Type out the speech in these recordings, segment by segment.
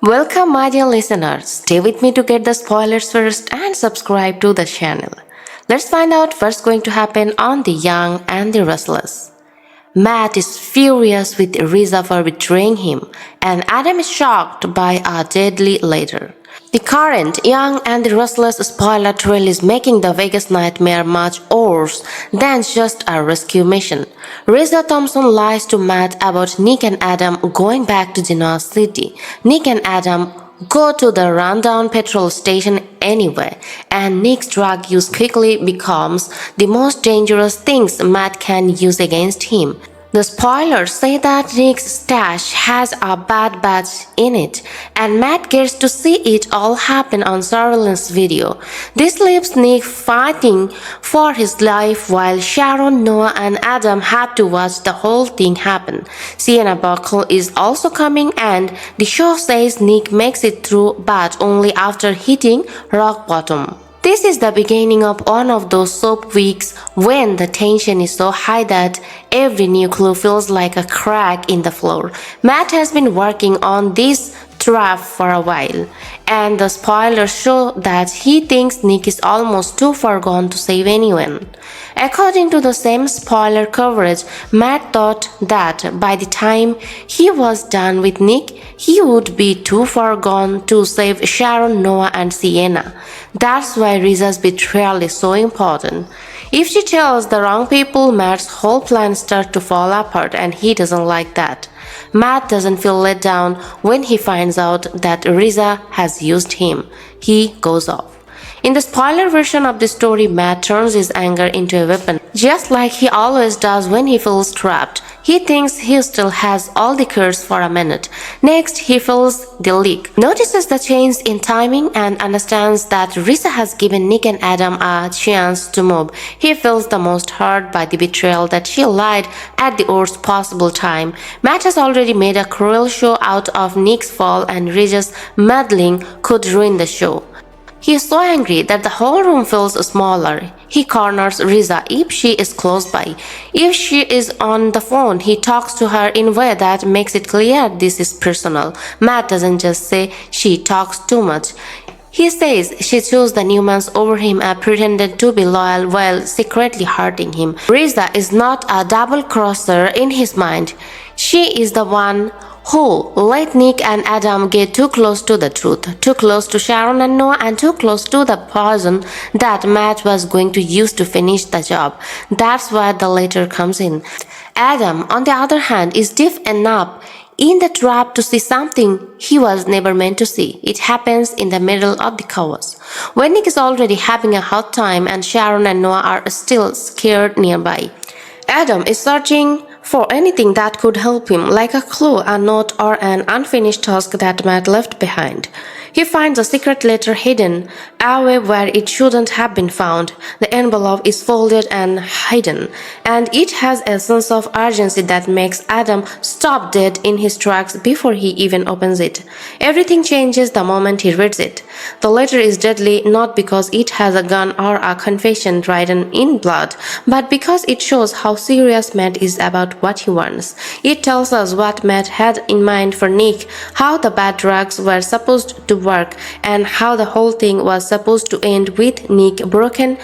Welcome, my dear listeners. Stay with me to get the spoilers first and subscribe to the channel. Let's find out what's going to happen on The Young and the Restless. Matt is furious with Riza for betraying him, and Adam is shocked by a deadly letter. The current Young and the Restless spoiler trail is making the Vegas nightmare much worse than just a rescue mission. Riza Thompson lies to Matt about Nick and Adam going back to Genoa City. Nick and Adam go to the rundown petrol station anyway, and Nick's drug use quickly becomes the most dangerous things Matt can use against him. The spoilers say that Nick's stash has a bad batch in it, and Matt gets to see it all happen on surveillance video. This leaves Nick fighting for his life while Sharon, Noah, and Adam have to watch the whole thing happen. Sienna Buckle is also coming, and the show says Nick makes it through, but only after hitting rock bottom. This is the beginning of one of those soap weeks when the tension is so high that every new clue feels like a crack in the floor. Matt has been working on this trap for a while, and the spoilers show that he thinks Nick is almost too far gone to save anyone. According to the same spoiler coverage, Matt thought that by the time he was done with Nick, he would be too far gone to save Sharon, Noah, and Sienna. That's why Riza's betrayal is so important. If she tells the wrong people, Matt's whole plan starts to fall apart, and he doesn't like that. Matt doesn't feel let down when he finds out that Riza has used him. He goes off. In the spoiler version of the story, Matt turns his anger into a weapon, just like he always does when he feels trapped. He thinks he still has all the cures for a minute. Next, he feels the leak, notices the change in timing, and understands that Riza has given Nick and Adam a chance to move. He feels the most hurt by the betrayal that she lied at the worst possible time. Matt has already made a cruel show out of Nick's fall, and Riza's meddling could ruin the show. He is so angry that the whole room feels smaller. He corners Riza if she is close by. If she is on the phone, he talks to her in a way that makes it clear this is personal. Matt doesn't just say she talks too much. He says she chose the Newmans over him and pretended to be loyal while secretly hurting him. Riza is not a double-crosser in his mind. She is the one who let Nick and Adam get too close to the truth, too close to Sharon and Noah, and too close to the poison that Matt was going to use to finish the job. That's where the letter comes in. Adam, on the other hand, is deaf enough in the trap to see something he was never meant to see. It happens in the middle of the chaos, when Nick is already having a hard time and Sharon and Noah are still scared nearby. Adam is searching for anything that could help him, like a clue, a note, or an unfinished task that Matt left behind. He finds a secret letter hidden away where it shouldn't have been found. The envelope is folded and hidden, and it has a sense of urgency that makes Adam stop dead in his tracks before he even opens it. Everything changes the moment he reads it. The letter is deadly not because it has a gun or a confession written in blood, but because it shows how serious Matt is about what he wants. It tells us what Matt had in mind for Nick, how the bad drugs were supposed to work, and how the whole thing was supposed to end with Nick broken,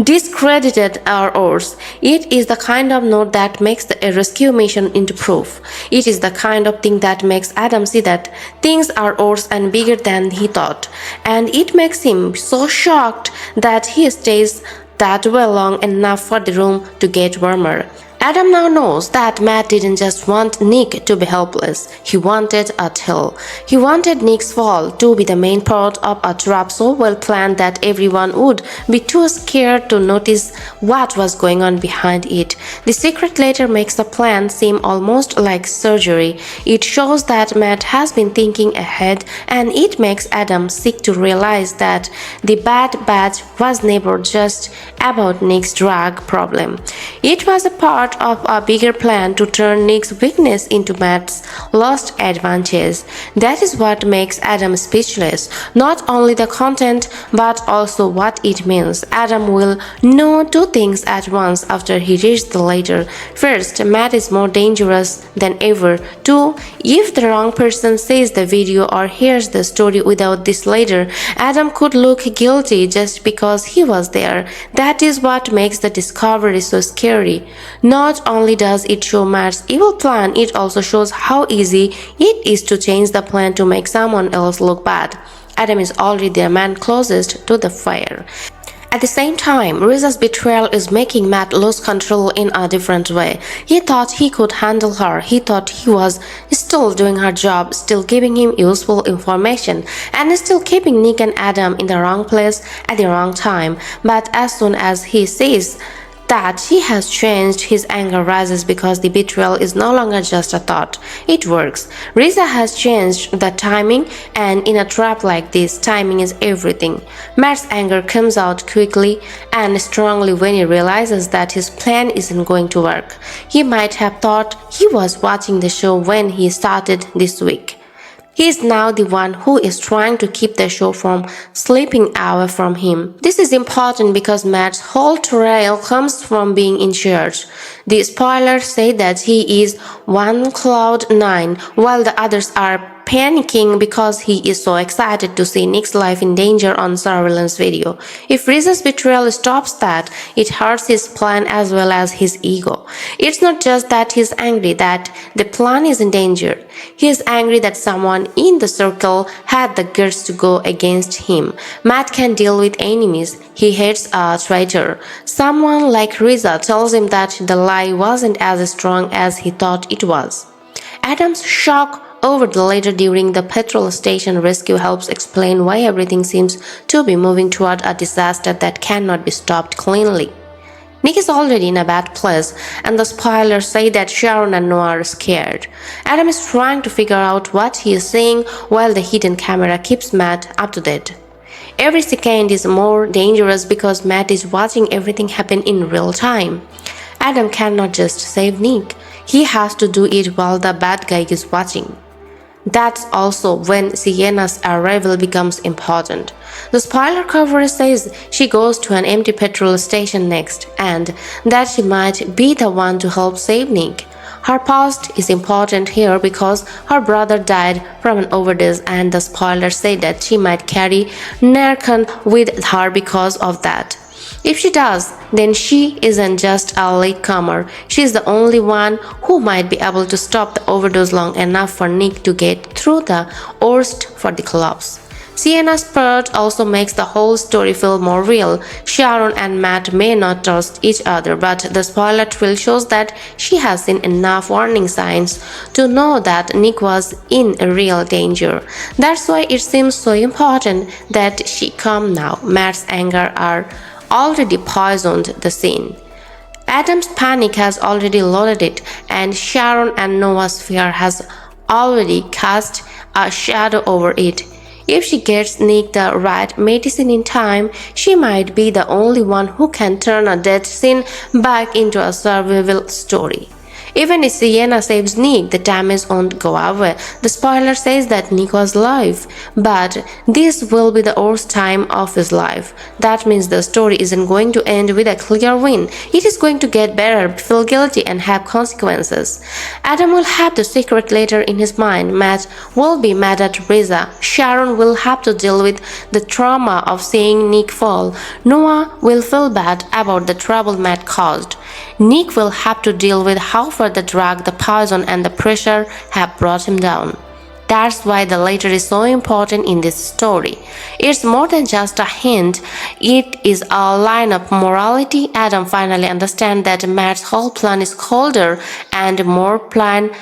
discredited, or worse. It is the kind of note that makes the rescue mission into proof. It is the kind of thing that makes Adam see that things are worse and bigger than he thought, and it makes him so shocked that he stays that way long enough for the room to get warmer. Adam now knows that Matt didn't just want Nick to be helpless. He wanted a tell. He wanted Nick's fall to be the main part of a trap so well planned that everyone would be too scared to notice what was going on behind it. The secret letter makes the plan seem almost like surgery. It shows that Matt has been thinking ahead, and it makes Adam sick to realize that the bad batch was never just about Nick's drug problem. It was a part of a bigger plan to turn Nick's weakness into Matt's lost advantage. That is what makes Adam speechless. Not only the content, but also what it means. Adam will know two things at once after he reads the letter. First, Matt is more dangerous than ever. Two, if the wrong person sees the video or hears the story without this letter, Adam could look guilty just because he was there. That is what makes the discovery so scary. Not only does it show Matt's evil plan, it also shows how easy it is to change the plan to make someone else look bad. Adam is already the man closest to the fire. At the same time, Riza's betrayal is making Matt lose control in a different way. He thought he could handle her. He thought he was still doing her job, still giving him useful information, and still keeping Nick and Adam in the wrong place at the wrong time. But as soon as he sees that she has changed, his anger rises because the betrayal is no longer just a thought. It works. Riza has changed the timing, and in a trap like this, timing is everything. Matt's anger comes out quickly and strongly when he realizes that his plan isn't going to work. He might have thought he was watching the show when he started this week. He is now the one who is trying to keep the show from slipping away from him. This is important because Matt's whole trial comes from being in charge. The spoilers say that he is one cloud nine, while the others are panicking because he is so excited to see Nick's life in danger on surveillance video. If Riza's betrayal stops that, it hurts his plan as well as his ego. It's not just that he's angry that the plan is in danger. He is angry that someone in the circle had the guts to go against him. Matt can deal with enemies. He hates a traitor. Someone like Riza tells him that the lie wasn't as strong as he thought it was. Adam's shock over the letter during the petrol station rescue helps explain why everything seems to be moving toward a disaster that cannot be stopped cleanly. Nick is already in a bad place, and the spoilers say that Sharon and Noah are scared. Adam is trying to figure out what he is seeing while the hidden camera keeps Matt up to date. Every second is more dangerous because Matt is watching everything happen in real time. Adam cannot just save Nick. He has to do it while the bad guy is watching. That's also when Sienna's arrival becomes important. The spoiler cover says she goes to an empty petrol station next, and that she might be the one to help save Nick. Her past is important here because her brother died from an overdose, and the spoilers say that she might carry Narcan with her because of that. If she does, then she isn't just a latecomer. She's the only one who might be able to stop the overdose long enough for Nick to get through the worst for the collapse. Sienna's part also makes the whole story feel more real. Sharon and Matt may not trust each other, but the spoiler trail shows that she has seen enough warning signs to know that Nick was in real danger. That's why it seems so important that she come now. Matt's anger are already poisoned the scene. Adam's panic has already loaded it, and Sharon and Noah's fear has already cast a shadow over it. If she gets Nick the right medicine in time, she might be the only one who can turn a death scene back into a survival story. Even if Sienna saves Nick, the damage won't go away. The spoiler says that Nick was alive, but this will be the worst time of his life. That means the story isn't going to end with a clear win. It is going to get better, feel guilty, and have consequences. Adam will have the secret letter in his mind. Matt will be mad at Riza. Sharon will have to deal with the trauma of seeing Nick fall. Noah will feel bad about the trouble Matt caused. Nick will have to deal with how far the drug, the poison, and the pressure have brought him down. That's why the letter is so important in this story. It's more than just a hint, it is a line of morality. Adam finally understands that Matt's whole plan is colder and more planned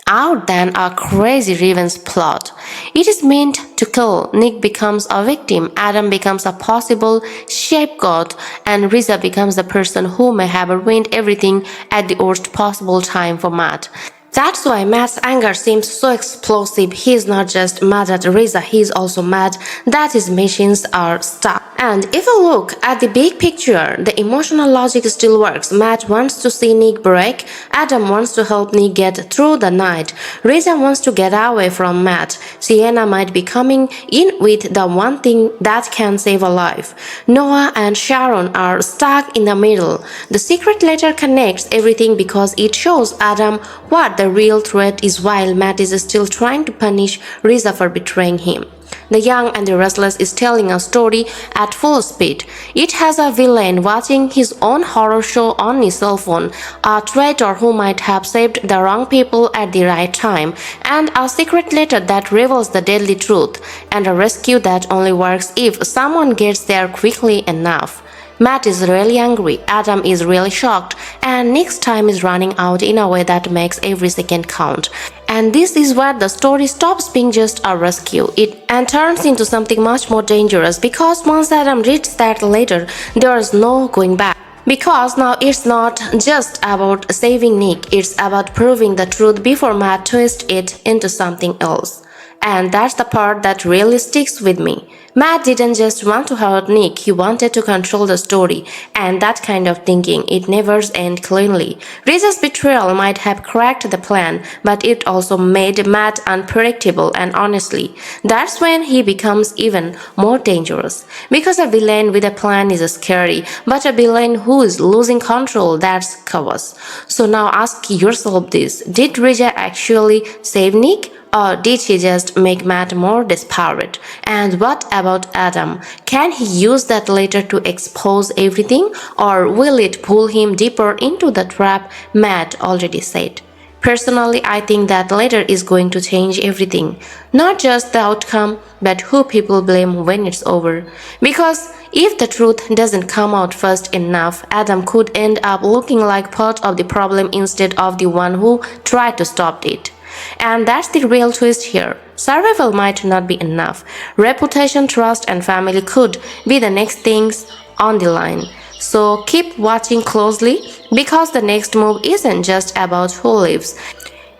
out than a crazy revenge plot. It is meant to kill. Nick becomes a victim, Adam becomes a possible scapegoat, and Riza becomes the person who may have ruined everything at the worst possible time for Matt. That's why Matt's anger seems so explosive. He is not just mad at Riza, he is also mad that his machines are stuck. And if you look at the big picture, the emotional logic still works. Matt wants to see Nick break, Adam wants to help Nick get through the night, Riza wants to get away from Matt, Sienna might be coming in with the one thing that can save a life. Noah and Sharon are stuck in the middle. The secret letter connects everything because it shows Adam what the real threat is while Matt is still trying to punish Riza for betraying him. The Young and the Restless is telling a story at full speed. It has a villain watching his own horror show on his cell phone, a traitor who might have saved the wrong people at the right time, and a secret letter that reveals the deadly truth, and a rescue that only works if someone gets there quickly enough. Matt is really angry, Adam is really shocked, and Nick's time is running out in a way that makes every second count. And this is where the story stops being just a rescue and turns into something much more dangerous, because once Adam reads that letter, there is no going back. Because now it's not just about saving Nick, it's about proving the truth before Matt twists it into something else. And that's the part that really sticks with me. Matt didn't just want to hurt Nick, he wanted to control the story, and that kind of thinking, it never ends cleanly. Riza's betrayal might have cracked the plan, but it also made Matt unpredictable, and honestly, that's when he becomes even more dangerous. Because a villain with a plan is scary, but a villain who is losing control, that's chaos. So now ask yourself this, did Riza actually save Nick? Or did he just make Matt more desperate? And what about Adam? Can he use that letter to expose everything? Or will it pull him deeper into the trap Matt already set? Personally, I think that letter is going to change everything. Not just the outcome, but who people blame when it's over. Because if the truth doesn't come out fast enough, Adam could end up looking like part of the problem instead of the one who tried to stop it. And that's the real twist here. Survival might not be enough. Reputation, trust, and family could be the next things on the line. So keep watching closely, because the next move isn't just about who lives.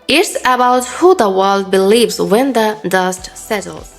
It's about who the world believes when the dust settles.